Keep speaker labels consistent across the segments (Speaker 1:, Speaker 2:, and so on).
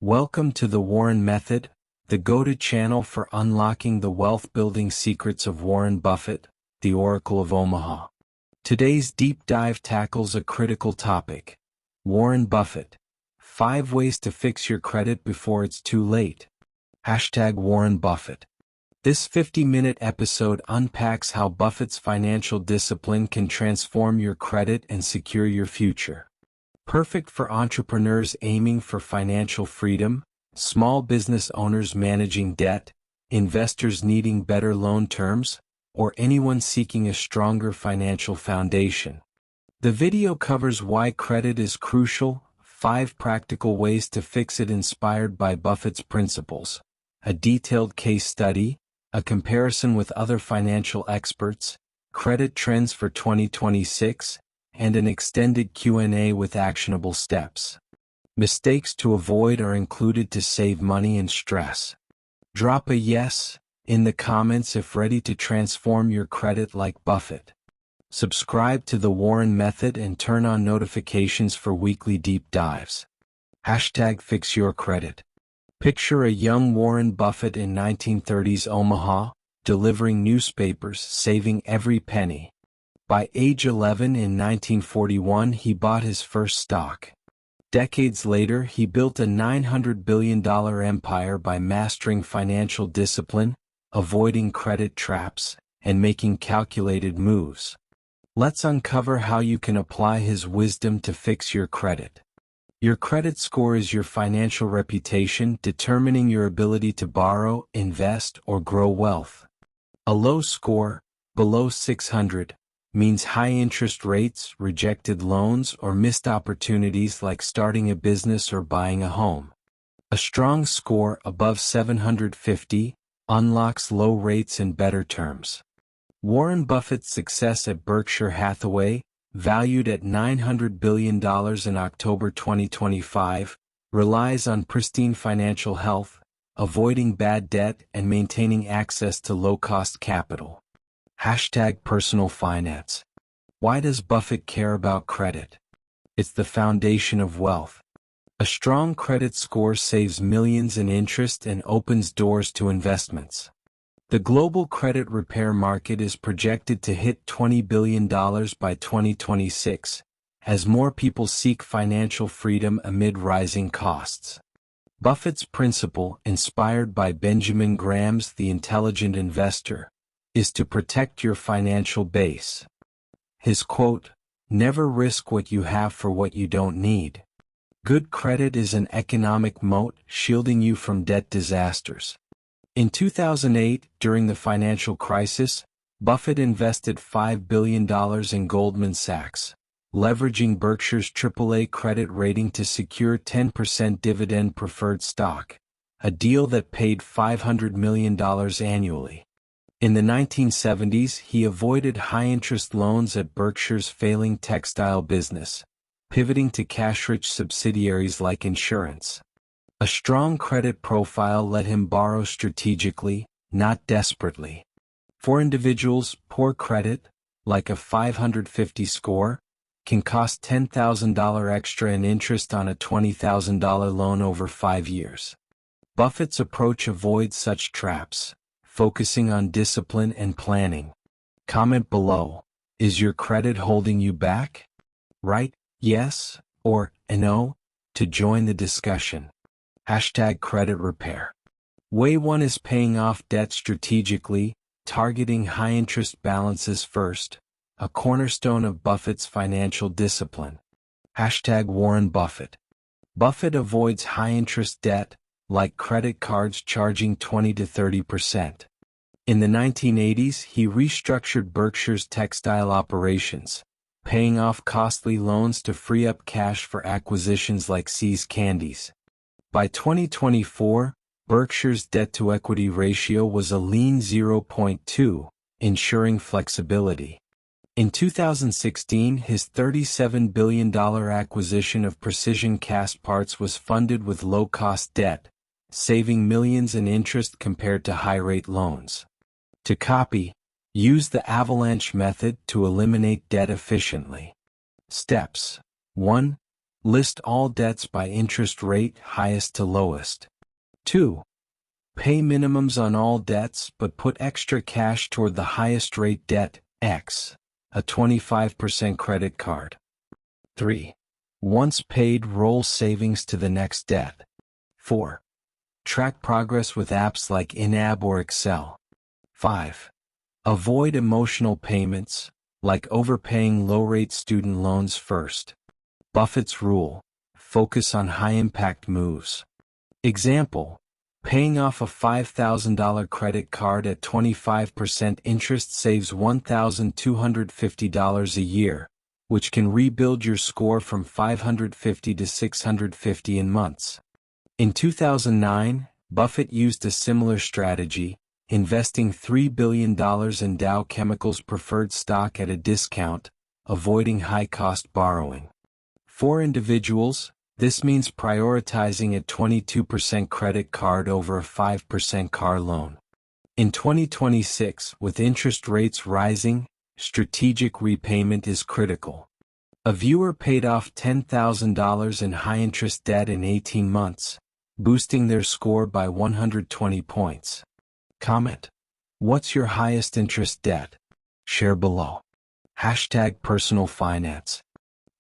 Speaker 1: Welcome to the Warren Method, the go-to channel for unlocking the wealth-building secrets of Warren Buffett, the Oracle of Omaha. Today's deep dive tackles a critical topic. Warren Buffett. 5 ways to fix your credit before it's too late. #Warren Buffett. This 50-minute episode unpacks how Buffett's financial discipline can transform your credit and secure your future. Perfect for entrepreneurs aiming for financial freedom, small business owners managing debt, investors needing better loan terms, or anyone seeking a stronger financial foundation. The video covers why credit is crucial, 5 practical ways to fix it inspired by Buffett's principles, a detailed case study, a comparison with other financial experts, credit trends for 2026, and an extended Q&A with actionable steps. Mistakes to avoid are included to save money and stress. Drop a yes in the comments if ready to transform your credit like Buffett. Subscribe to the Warren Method and turn on notifications for weekly deep dives. #Fix your credit. Picture a young Warren Buffett in 1930s Omaha, delivering newspapers, saving every penny. By age 11 in 1941 he bought his first stock. Decades later he built a $900 billion empire by mastering financial discipline, avoiding credit traps, and making calculated moves. Let's uncover how you can apply his wisdom to fix your credit. Your credit score is your financial reputation, determining your ability to borrow, invest, or grow wealth. A low score, below 600, means high interest rates, rejected loans, or missed opportunities like starting a business or buying a home. A strong score above 750 unlocks low rates and better terms. Warren Buffett's success at Berkshire Hathaway, valued at $900 billion in October 2025, relies on pristine financial health, avoiding bad debt, and maintaining access to low-cost capital. #Personal finance. Why does Buffett care about credit? It's the foundation of wealth. A strong credit score saves millions in interest and opens doors to investments. The global credit repair market is projected to hit $20 billion by 2026, as more people seek financial freedom amid rising costs. Buffett's principle, inspired by Benjamin Graham's The Intelligent Investor, is to protect your financial base. His quote, "Never risk what you have for what you don't need." Good credit is an economic moat, shielding you from debt disasters. In 2008, during the financial crisis, Buffett invested $5 billion in Goldman Sachs, leveraging Berkshire's AAA credit rating to secure 10% dividend preferred stock, a deal that paid $500 million annually. In the 1970s, he avoided high-interest loans at Berkshire's failing textile business, pivoting to cash-rich subsidiaries like insurance. A strong credit profile let him borrow strategically, not desperately. For individuals, poor credit, like a 550 score, can cost $10,000 extra in interest on a $20,000 loan over 5 years. Buffett's approach avoids such traps, focusing on discipline and planning. Comment below, is your credit holding you back? Write yes or no to join the discussion. #credit repair. Way 1 is paying off debt strategically, targeting high-interest balances first, a cornerstone of Buffett's financial discipline. #Warren Buffett. Buffett avoids high-interest debt, like credit cards charging 20 to 30%. In the 1980s, he restructured Berkshire's textile operations, paying off costly loans to free up cash for acquisitions like See's Candies. By 2024, Berkshire's debt-to-equity ratio was a lean 0.2, ensuring flexibility. In 2016, his $37 billion acquisition of Precision Cast Parts was funded with low-cost debt, saving millions in interest compared to high-rate loans. To copy, use the avalanche method to eliminate debt efficiently. Steps. 1. List all debts by interest rate highest to lowest. 2. Pay minimums on all debts but put extra cash toward the highest rate debt, X, a 25% credit card. 3. Once paid, roll savings to the next debt. 4. Track progress with apps like in-app or Excel. 5. Avoid emotional payments, like overpaying low-rate student loans first. Buffett's rule: focus on high-impact moves. Example: paying off a $5,000 credit card at 25% interest saves $1,250 a year, which can rebuild your score from 550 to 650 in months. In 2009, Buffett used a similar strategy, investing $3 billion in Dow Chemical's preferred stock at a discount, avoiding high-cost borrowing. For individuals, this means prioritizing a 22% credit card over a 5% car loan. In 2026, with interest rates rising, strategic repayment is critical. A viewer paid off $10,000 in high-interest debt in 18 months, boosting their score by 120 points. Comment: what's your highest interest debt? Share below. #personal finance.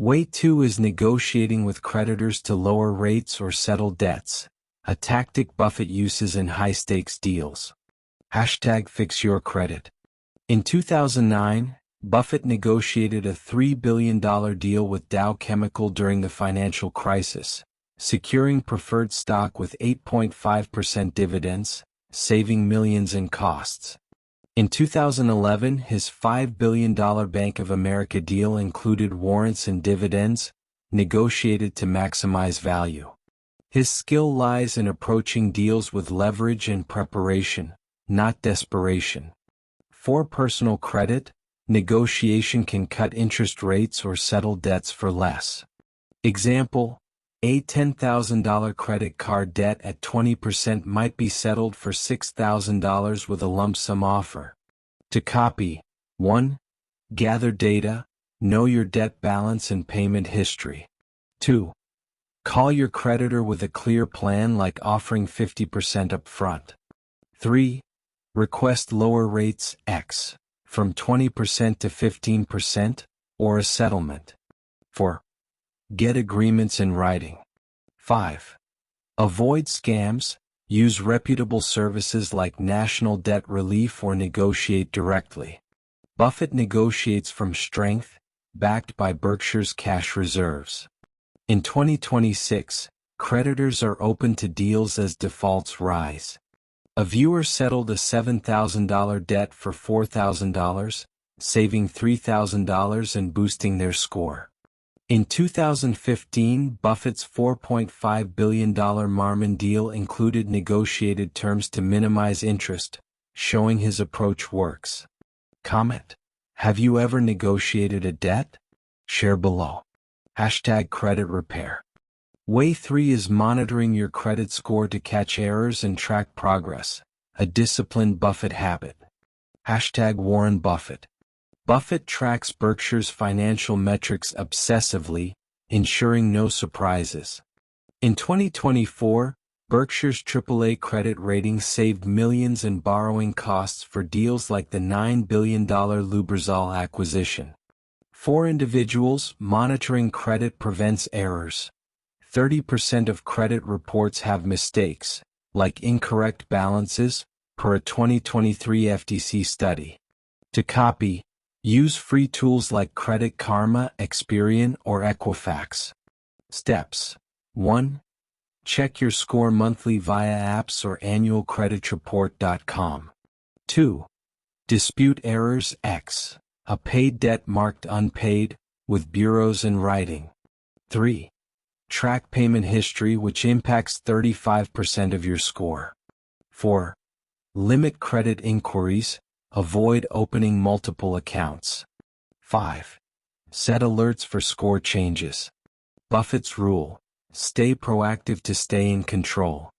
Speaker 1: Way 2 is negotiating with creditors to lower rates or settle debts, a tactic Buffett uses in high-stakes deals. #fix your credit. In 2009, Buffett negotiated a $3 billion deal with Dow Chemical during the financial crisis, securing preferred stock with 8.5% dividends, saving millions in costs. In 2011, his $5 billion Bank of America deal included warrants and dividends, negotiated to maximize value. His skill lies in approaching deals with leverage and preparation, not desperation. For personal credit, negotiation can cut interest rates or settle debts for less. Example: a $10,000 credit card debt at 20% might be settled for $6,000 with a lump sum offer. To copy: 1. Gather data, know your debt balance and payment history. 2. Call your creditor with a clear plan, like offering 50% upfront. 3. Request lower rates, X, from 20% to 15%, or a settlement. 4. Get agreements in writing. 5. Avoid scams, use reputable services like National Debt Relief or negotiate directly. Buffett negotiates from strength, backed by Berkshire's cash reserves. In 2026, creditors are open to deals as defaults rise. A viewer settled a $7,000 debt for $4,000, saving $3,000 and boosting their score. In 2015, Buffett's $4.5 billion Marmon deal included negotiated terms to minimize interest, showing his approach works. Comment: have you ever negotiated a debt? Share below. #credit repair. Way 3 is monitoring your credit score to catch errors and track progress, a disciplined Buffett habit. #Warren Buffett. Buffett tracks Berkshire's financial metrics obsessively, ensuring no surprises. In 2024, Berkshire's AAA credit rating saved millions in borrowing costs for deals like the $9 billion Lubrizol acquisition. For individuals, monitoring credit prevents errors. 30% of credit reports have mistakes, like incorrect balances, per a 2023 FTC study. To copy, use free tools like Credit Karma, Experian, or Equifax. Steps: 1. Check your score monthly via apps or annualcreditreport.com. 2. Dispute errors, X, a paid debt marked unpaid, with bureaus in writing. 3. Track payment history, which impacts 35% of your score. 4. Limit credit inquiries, avoid opening multiple accounts. 5. Set alerts for score changes. Buffett's rule: stay proactive to stay in control.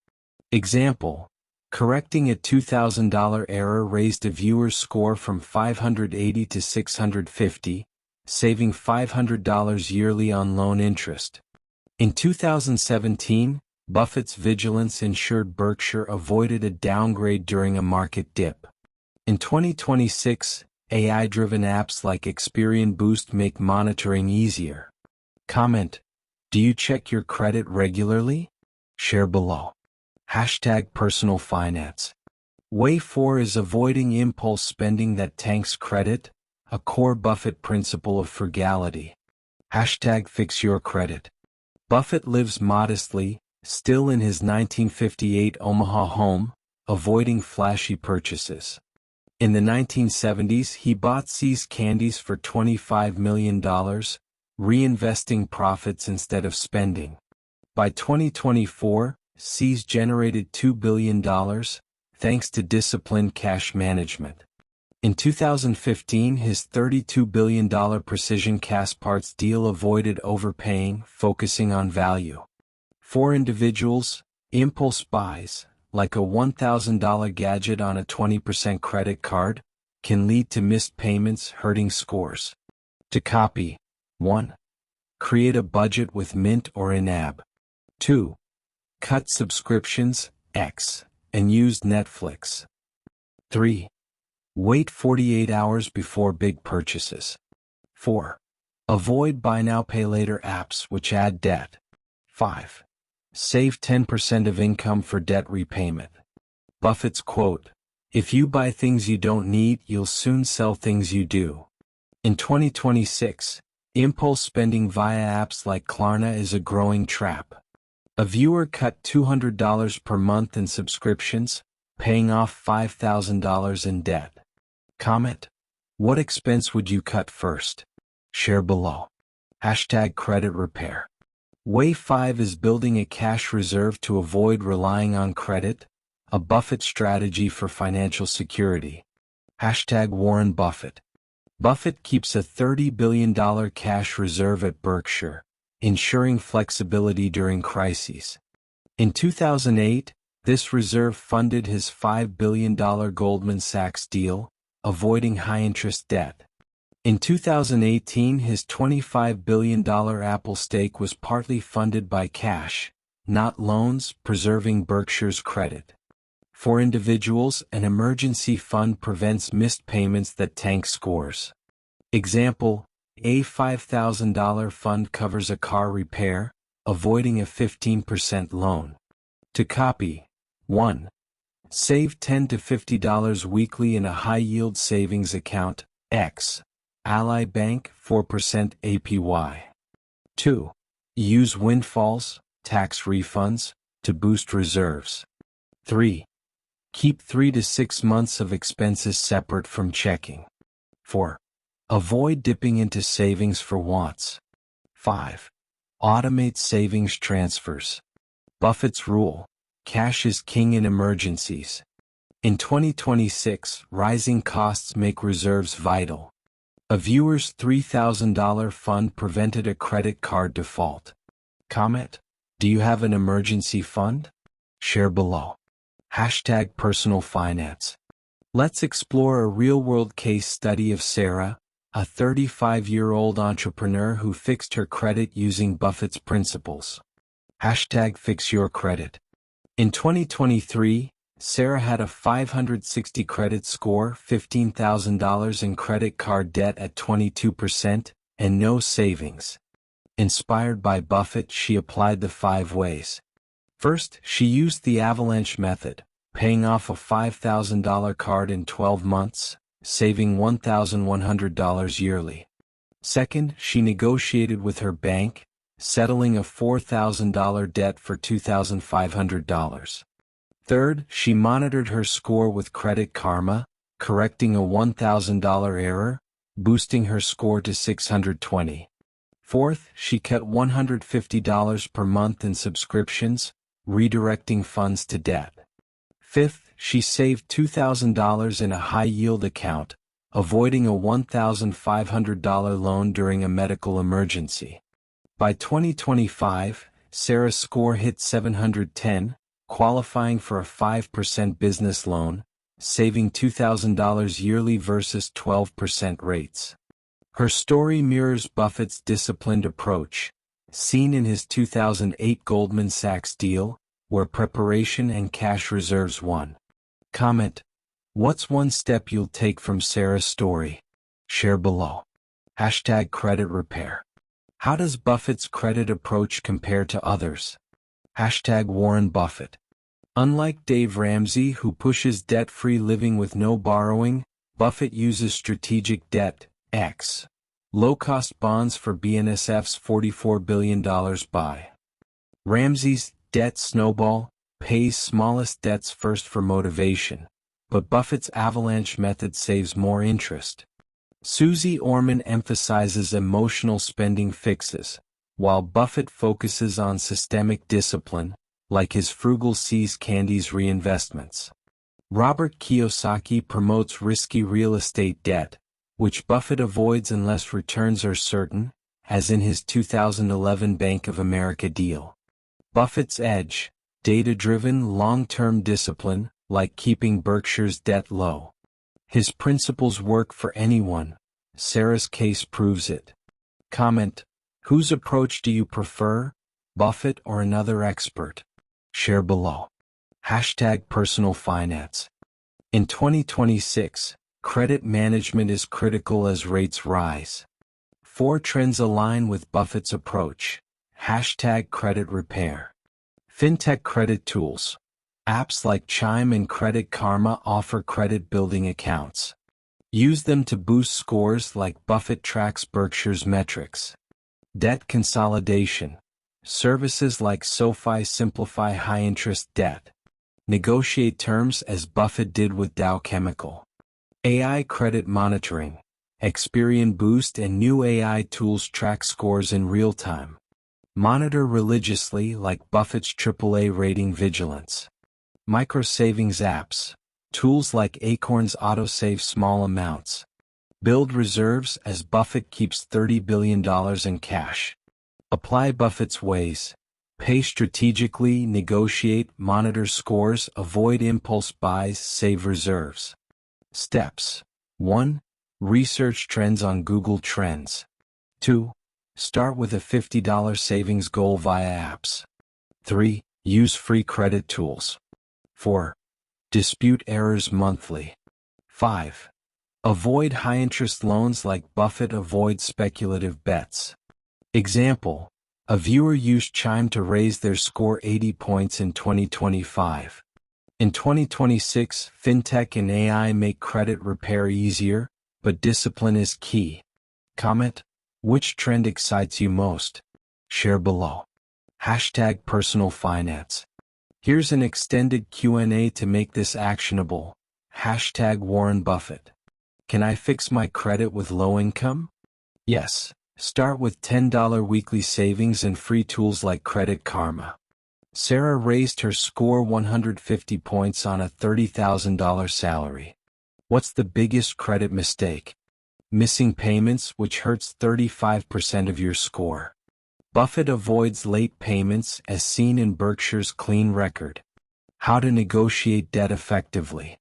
Speaker 1: Example: correcting a $2,000 error raised a viewer's score from 580 to 650, saving $500 yearly on loan interest. In 2017, Buffett's vigilance ensured Berkshire avoided a downgrade during a market dip. In 2026, AI-driven apps like Experian Boost make monitoring easier. Comment: do you check your credit regularly? Share below. Hashtag personal finance. Way 4 is avoiding impulse spending that tanks credit, a core Buffett principle of frugality. Hashtag fix your credit. Buffett lives modestly, still in his 1958 Omaha home, avoiding flashy purchases. In the 1970s, he bought See's candies for $25 million, reinvesting profits instead of spending. By 2024, See's generated $2 billion, thanks to disciplined cash management. In 2015, his $32 billion precision cast parts deal avoided overpaying, focusing on value. For individuals, impulse buys, like a $1,000 gadget on a 20% credit card, can lead to missed payments, hurting scores. To copy: 1. Create a budget with Mint or in-app. 2. Cut subscriptions, X, and use Netflix. 3. Wait 48 hours before big purchases. 4. Avoid buy now pay later apps which add debt. 5. Save 10% of income for debt repayment. Buffett's quote: if you buy things you don't need, you'll soon sell things you do. In 2026, impulse spending via apps like Klarna is a growing trap. A viewer cut $200 per month in subscriptions, paying off $5,000 in debt. Comment: what expense would you cut first? Share below. Hashtag credit repair. Way 5 is building a cash reserve to avoid relying on credit, a Buffett strategy for financial security. Hashtag Warren Buffett. Buffett keeps a $30 billion cash reserve at Berkshire, ensuring flexibility during crises. In 2008, this reserve funded his $5 billion Goldman Sachs deal, avoiding high-interest debt. In 2018, his $25 billion Apple stake was partly funded by cash, not loans, preserving Berkshire's credit. For individuals, an emergency fund prevents missed payments that tank scores. Example: a $5,000 fund covers a car repair, avoiding a 15% loan. To copy: 1. Save $10 to $50 weekly in a high-yield savings account, X. Ally Bank, 4% APY. 2. Use windfalls, tax refunds, to boost reserves. 3. Keep 3 to 6 months of expenses separate from checking. 4. Avoid dipping into savings for wants. 5. Automate savings transfers. Buffett's rule: cash is king in emergencies. In 2026, rising costs make reserves vital. A viewer's $3,000 fund prevented a credit card default. Comment: do you have an emergency fund? Share below. Hashtag personal finance. Let's explore a real-world case study of Sarah, a 35-year-old entrepreneur who fixed her credit using Buffett's principles. Hashtag fix your credit. In 2023, Sarah had a 560 credit score, $15,000 in credit card debt at 22%, and no savings. Inspired by Buffett, she applied the 5 ways. First, she used the avalanche method, paying off a $5,000 card in 12 months, saving $1,100 yearly. Second, she negotiated with her bank, settling a $4,000 debt for $2,500. Third, she monitored her score with Credit Karma, correcting a $1,000 error, boosting her score to 620. Fourth, she cut $150 per month in subscriptions, redirecting funds to debt. Fifth, she saved $2,000 in a high-yield account, avoiding a $1,500 loan during a medical emergency. By 2025, Sarah's score hit 710, qualifying for a 5% business loan, saving $2,000 yearly versus 12% rates. Her story mirrors Buffett's disciplined approach, seen in his 2008 Goldman Sachs deal, where preparation and cash reserves won. Comment: what's one step you'll take from Sarah's story? Share below. Hashtag credit repair. How does Buffett's credit approach compare to others? Hashtag Warren Buffett. Unlike Dave Ramsey, who pushes debt-free living with no borrowing, Buffett uses strategic debt, X. Low-cost bonds for BNSF's $44 billion buy. Ramsey's debt snowball pays smallest debts first for motivation, but Buffett's avalanche method saves more interest. Susie Orman emphasizes emotional spending fixes, while Buffett focuses on systemic discipline, like his frugal sees candies reinvestments. Robert Kiyosaki promotes risky real estate debt, which Buffett avoids unless returns are certain, as in his 2011 Bank of America deal. Buffett's edge: data-driven long-term discipline, like keeping Berkshire's debt low. His principles work for anyone. Sarah's case proves it. Comment: whose approach do you prefer, Buffett or another expert? Share below. Hashtag personal finance. In 2026, credit management is critical as rates rise. 4 trends align with Buffett's approach. Hashtag credit repair. Fintech credit tools. Apps like Chime and Credit Karma offer credit building accounts. Use them to boost scores like Buffett tracks Berkshire's metrics. Debt consolidation. Services like SoFi simplify high-interest debt. Negotiate terms as Buffett did with Dow Chemical. AI credit monitoring. Experian Boost and new AI tools track scores in real time. Monitor religiously like Buffett's AAA rating vigilance. Micro-savings apps. Tools like Acorn's auto-save small amounts. Build reserves as Buffett keeps $30 billion in cash. Apply Buffett's ways. Pay strategically, negotiate, monitor scores, avoid impulse buys, save reserves. Steps: 1. Research trends on Google Trends. 2. Start with a $50 savings goal via apps. 3. Use free credit tools. 4. Dispute errors monthly. 5. Avoid high-interest loans like Buffett avoids speculative bets. Example: a viewer used Chime to raise their score 80 points in 2025. In 2026, fintech and AI make credit repair easier, but discipline is key. Comment: which trend excites you most? Share below. Hashtag personal finance. Here's an extended Q&A to make this actionable. Hashtag Warren Buffett. Can I fix my credit with low income? Yes. Start with $10 weekly savings and free tools like Credit Karma. Sarah raised her score 150 points on a $30,000 salary. What's the biggest credit mistake? Missing payments, which hurts 35% of your score. Buffett avoids late payments as seen in Berkshire's clean record. How to negotiate debt effectively.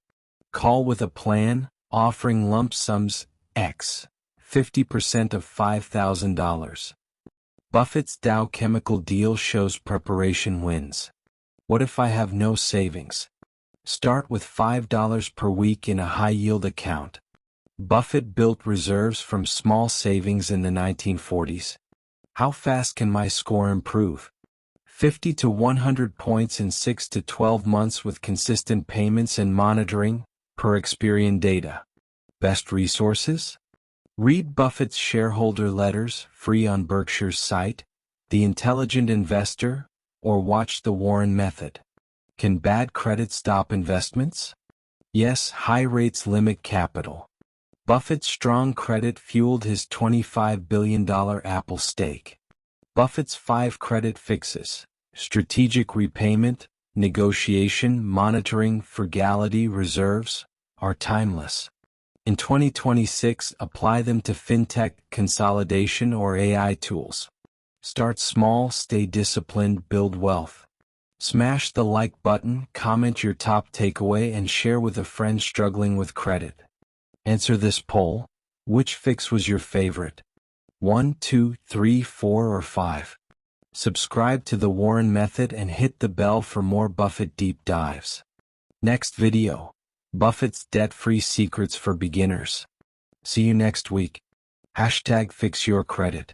Speaker 1: Call with a plan, offering lump sums, X. 50% of $5,000. Buffett's Dow Chemical deal shows preparation wins. What if I have no savings? Start with $5 per week in a high-yield account. Buffett built reserves from small savings in the 1940s. How fast can my score improve? 50 to 100 points in 6 to 12 months with consistent payments and monitoring, per Experian data. Best resources? Read Buffett's shareholder letters, free on Berkshire's site, The Intelligent Investor, or watch The Warren Method. Can bad credit stop investments? Yes, high rates limit capital. Buffett's strong credit fueled his $25 billion Apple stake. Buffett's 5 credit fixes: strategic repayment, negotiation, monitoring, frugality, reserves, are timeless. In 2026, apply them to fintech, consolidation, or AI tools. Start small, stay disciplined, build wealth. Smash the like button, comment your top takeaway, and share with a friend struggling with credit. Answer this poll: which fix was your favorite? 1, 2, 3, 4, or 5? Subscribe to the Warren Method and hit the bell for more Buffett deep dives. Next video: Buffett's debt-free secrets for beginners. See you next week. #FixYourCredit.